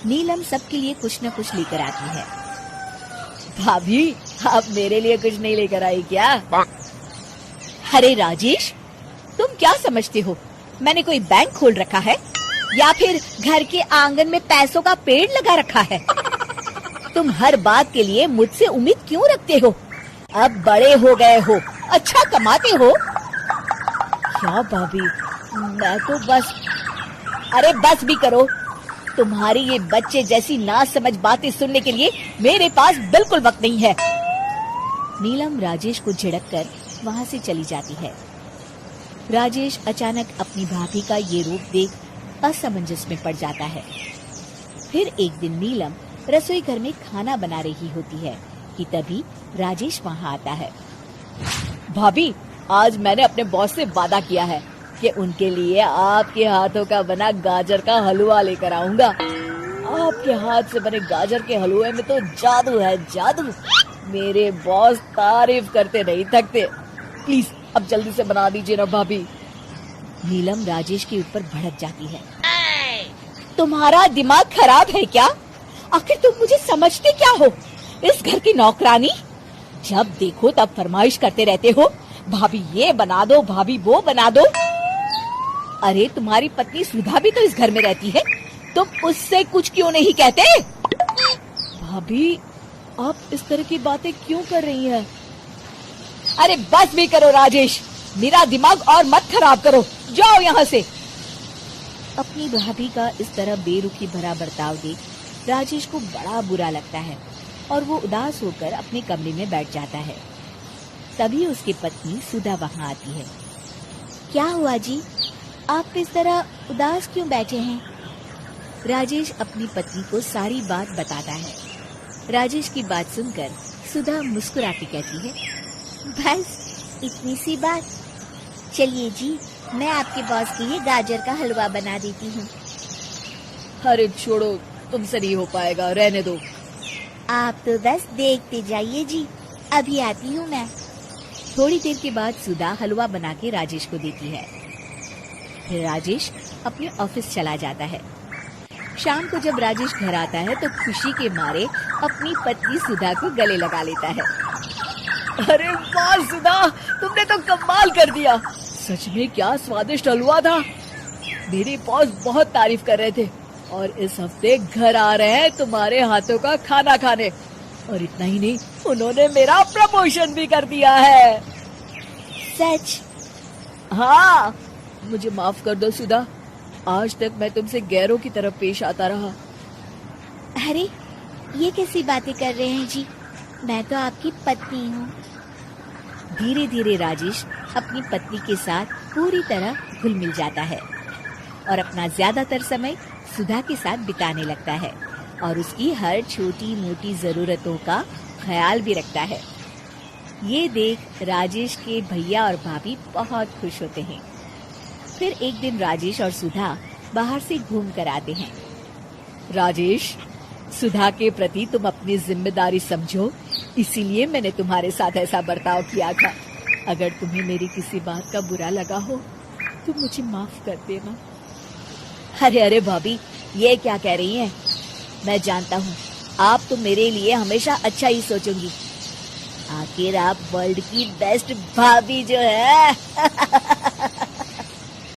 नीलम सबके लिए कुछ न कुछ लेकर आती है। भाभी, आप मेरे लिए कुछ नहीं लेकर आई क्या? अरे राजेश, तुम क्या समझते हो, मैंने कोई बैंक खोल रखा है या फिर घर के आंगन में पैसों का पेड़ लगा रखा है? तुम हर बात के लिए मुझसे उम्मीद क्यों रखते हो? अब बड़े हो गए हो, अच्छा कमाते हो। क्या भाभी, मैं तो बस। अरे बस भी करो, तुम्हारी ये बच्चे जैसी नासमझ बातें सुनने के लिए मेरे पास बिल्कुल वक्त नहीं है। नीलम राजेश को झिड़ककर वहाँ से चली जाती है। राजेश अचानक अपनी भाभी का ये रूप देख असमंजस में पड़ जाता है। फिर एक दिन नीलम रसोई घर में खाना बना रही होती है कि तभी राजेश वहाँ आता है। भाभी, आज मैंने अपने बॉस से वादा किया है कि उनके लिए आपके हाथों का बना गाजर का हलवा लेकर आऊंगा। आपके हाथ से बने गाजर के हलवे में तो जादू है, जादू। मेरे बॉस तारीफ करते नहीं थकते। प्लीज अब जल्दी से बना दीजिए ना भाभी। नीलम राजेश के ऊपर भड़क जाती है। तुम्हारा दिमाग खराब है क्या? आखिर तुम मुझे समझते क्या हो? इस घर की नौकरानी? जब देखो तब फरमाइश करते रहते हो, भाभी ये बना दो, भाभी वो बना दो। अरे तुम्हारी पत्नी सुधा भी तो इस घर में रहती है, तुम उससे कुछ क्यों नहीं कहते? भाभी, आप इस तरह की बातें क्यों कर रही हैं? अरे बस भी करो राजेश, मेरा दिमाग और मत खराब करो, जाओ यहाँ से। अपनी भाभी का इस तरह बेरुखी भरा बर्ताव देख राजेश को बड़ा बुरा लगता है और वो उदास होकर अपने कमरे में बैठ जाता है। तभी उसकी पत्नी सुधा वहाँ आती है। क्या हुआ जी, आप इस तरह उदास क्यों बैठे हैं? राजेश अपनी पत्नी को सारी बात बताता है। राजेश की बात सुनकर सुधा मुस्कुराती कहती है, बस इतनी सी बात? चलिए जी, मैं आपके बॉस के लिए गाजर का हलवा बना देती हूँ। अरे छोड़ो, तुमसे नहीं हो पाएगा, रहने दो। आप तो बस देखते जाइए जी, अभी आती हूँ मैं। थोड़ी देर के बाद सुधा हलवा बना के राजेश को देती है। फिर राजेश अपने ऑफिस चला जाता है। शाम को जब राजेश घर आता है तो खुशी के मारे अपनी पत्नी सुधा को गले लगा लेता है। अरे वाह सुधा, तुमने तो कमाल कर दिया। सच में क्या स्वादिष्ट हलवा था। मेरे बॉस बहुत तारीफ कर रहे थे और इस हफ्ते घर आ रहे हैं तुम्हारे हाथों का खाना खाने। और इतना ही नहीं, उन्होंने मेरा प्रमोशन भी कर दिया है। सच? हाँ, मुझे माफ कर दो सुधा, आज तक मैं तुमसे गैरों की तरफ पेश आता रहा। अरे ये कैसी बातें कर रहे हैं जी, मैं तो आपकी पत्नी हूँ। धीरे धीरे राजेश अपनी पत्नी के साथ पूरी तरह घुल मिल जाता है और अपना ज्यादातर समय सुधा के साथ बिताने लगता है और उसकी हर छोटी मोटी जरूरतों का ख्याल भी रखता है। ये देख राजेश के भैया और भाभी बहुत खुश होते हैं। फिर एक दिन राजेश और सुधा बाहर से घूम कर आते हैं। राजेश, सुधा के प्रति तुम अपनी जिम्मेदारी समझो, इसीलिए मैंने तुम्हारे साथ ऐसा बर्ताव किया था। अगर तुम्हें मेरी किसी बात का बुरा लगा हो तो मुझे माफ कर देना। अरे अरे भाभी, ये क्या कह रही हैं? मैं जानता हूँ आप तो मेरे लिए हमेशा अच्छा ही सोचोगी। आखिर आप वर्ल्ड की बेस्ट भाभी जो है।